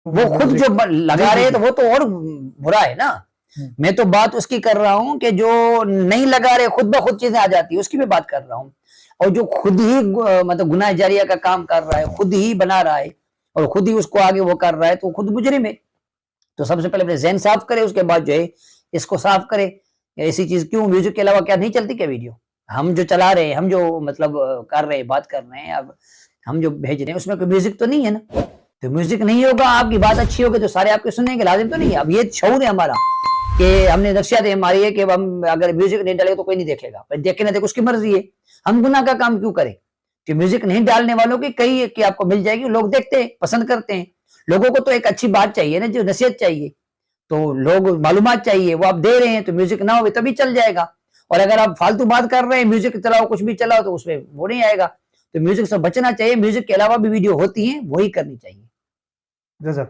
वो खुद जो लगा रहे हैं तो वो तो और बुरा है ना। मैं तो बात उसकी कर रहा हूं कि जो नहीं लगा रहे, खुद ब खुद चीजें आ जाती है, उसकी मैं बात कर रहा हूं। और जो खुद ही मतलब गुनाह जारिया का काम कर रहा है, खुद ही बना रहा है और खुद ही उसको आगे वो कर रहा है, तो खुद मुजरिम है। तो सबसे पहले अपने जहन साफ करे, उसके बाद जो है इसको साफ करे। ऐसी चीज क्यों, म्यूजिक के अलावा क्या नहीं चलती क्या वीडियो? हम जो चला रहे हैं, हम जो मतलब कर रहे हैं, बात कर रहे हैं, अब हम जो भेज रहे हैं उसमें कोई म्यूजिक तो नहीं है ना। तो म्यूजिक नहीं होगा, आपकी बात अच्छी होगी तो सारे आपके सुनेंगे, लाजिम तो नहीं है। अब ये शऊर है हमारा कि हमने नक्शियात हमारी है कि हम अगर म्यूजिक नहीं डालेगा तो कोई नहीं देखेगा, देखे ना देखे उसकी मर्जी है। हम गुनाह का काम क्यों करें? कि म्यूजिक नहीं डालने वालों की कई कि आपको मिल जाएगी, लोग देखते हैं, पसंद करते हैं। लोगों को तो एक अच्छी बात चाहिए ना, जो नसीहत चाहिए, तो लोग मालूमात चाहिए, वो आप दे रहे हैं, तो म्यूजिक ना हो तभी चल जाएगा। और अगर आप फालतू बात कर रहे हैं, म्यूजिक चलाओ, कुछ भी चलाओ, तो उसमें वो नहीं आएगा। तो म्यूजिक से बचना चाहिए। म्यूजिक के अलावा भी वीडियो होती है, वही करनी चाहिए। जज़ाक